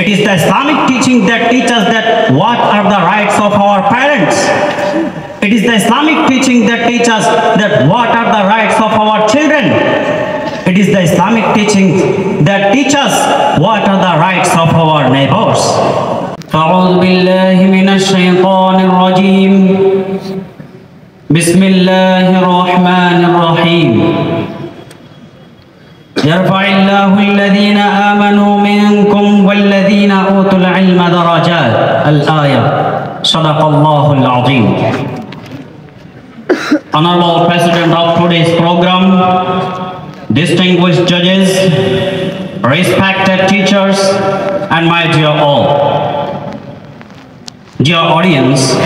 It is the Islamic teaching that teaches that what are the rights of our parents. It is the Islamic teaching that teaches that what are the rights of our children. It is the Islamic teaching that teaches what are the rights of our neighbors. أعوذ بالله من الشيطان الرجيم. بسم الله الرحمن الرحيم. يرفع الله الذين آمنوا منكم والذين أوتوا العلم درجات. الآية. صدق الله العظيم. Honorable President of today's program, distinguished judges, respected teachers, and my dear all. Dear audience,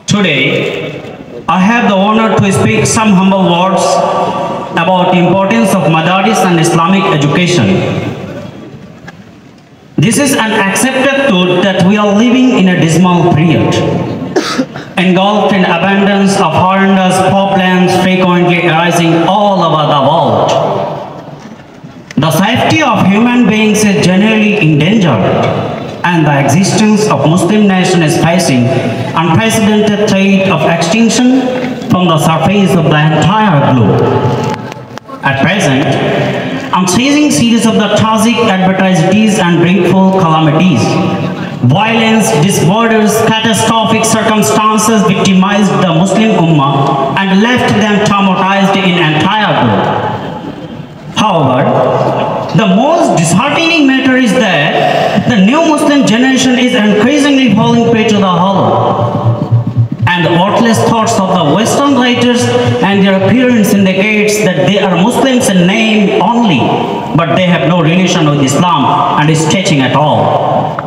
today I have the honor to speak some humble words about the importance of madaris and Islamic education. This is an accepted truth that we are living in a dismal period, engulfed in abundance of horrendous problems frequently arising all over the world. The safety of human beings is generally endangered, and the existence of Muslim nation is facing unprecedented threat of extinction from the surface of the entire globe. At present, unceasing series of the tragic adversities and dreadful calamities, violence, disorders, catastrophic circumstances victimized the Muslim Ummah and left them traumatized in entire globe. However, the most disheartening matter is that the new Muslim generation is increasingly falling prey to the hollow and the worthless thoughts of the Western writers, and their appearance indicates that they are Muslims in name only, but they have no relation with Islam and its teaching at all.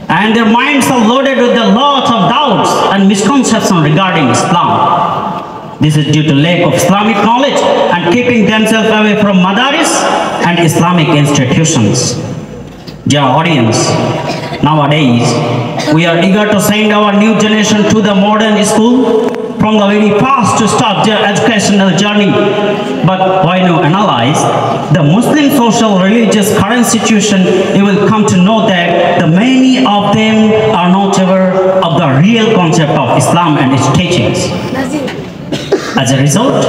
And their minds are loaded with a lot of doubts and misconceptions regarding Islam. This is due to lack of Islamic knowledge and keeping themselves away from madaris and Islamic institutions. Dear audience, nowadays we are eager to send our new generation to the modern school from the very past to start their educational journey. But when you analyze the Muslim social religious current situation, you will come to know that the many of them are not aware of the real concept of Islam and its teachings. As a result,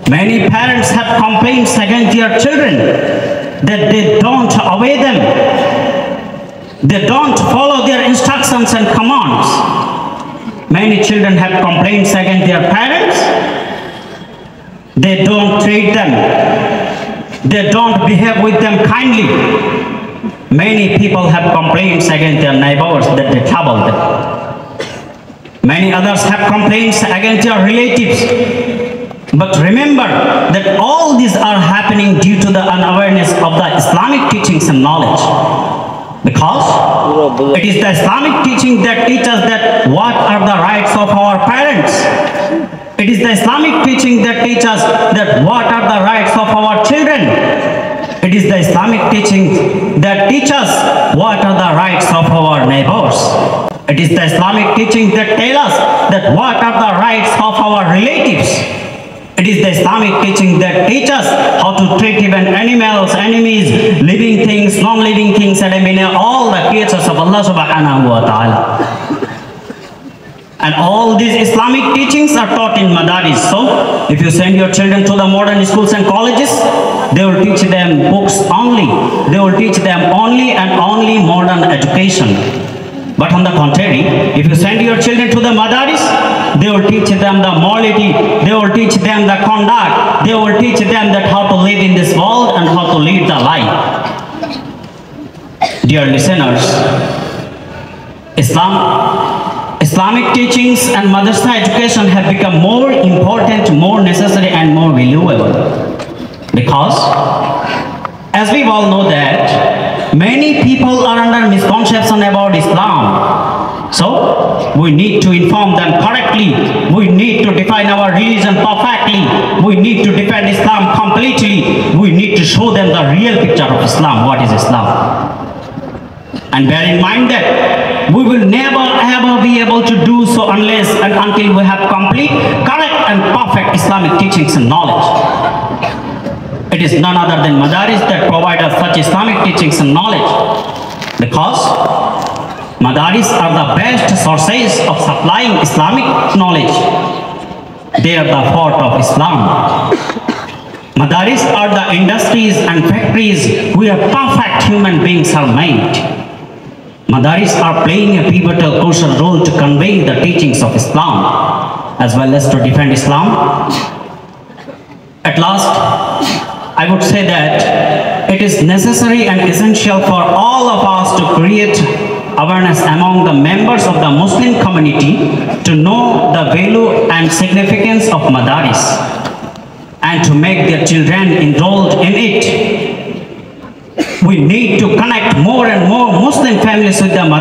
many parents have complaints against their children that they don't obey them. They don't follow their instructions and commands. Many children have complaints against their parents. They don't treat them. They don't behave with them kindly. Many people have complaints against their neighbors that they trouble them. Many others have complaints against their relatives. But remember that all these are happening due to the unawareness of the Islamic teachings and knowledge. Because it is the Islamic teaching that teaches that what are the rights of our parents. It is the Islamic teaching that teaches that what are the rights of our children. It is the Islamic teaching that teaches what are the rights of our neighbors. It is the Islamic teaching that tells us that what are the rights of our relatives. It is the Islamic teaching that teaches how to treat even animals, enemies, living things, non-living things, and all the creatures of Allah subhanahu wa ta'ala. And all these Islamic teachings are taught in madaris. So, if you send your children to the modern schools and colleges, they will teach them books only. They will teach them only and only modern education. But on the contrary, if you send your children to the madaris, they will teach them the morality, they will teach them the conduct, they will teach them that how to live in this world and how to lead the life. Dear listeners, Islamic teachings and madrasa education have become more important, more necessary, and more valuable. Because, as we all know that, many people are under misconception about Islam. So, we need to inform them correctly. We need to define our religion perfectly. We need to defend Islam completely. We need to show them the real picture of Islam. What is Islam? And bear in mind that we will never ever be able to do so unless and until we have complete, correct and perfect Islamic teachings and knowledge. It is none other than madaris that provide us such Islamic teachings and knowledge. Because because madaris are the best sources of supplying Islamic knowledge. They are the heart of Islam. Madaris are the industries and factories where perfect human beings are made. Madaris are playing a pivotal crucial role to convey the teachings of Islam as well as to defend Islam. At last, I would say that it is necessary and essential for all of us to create awareness among the members of the Muslim community to know the value and significance of madaris and to make their children enrolled in it. We need to connect more and more Muslim families with the madaris.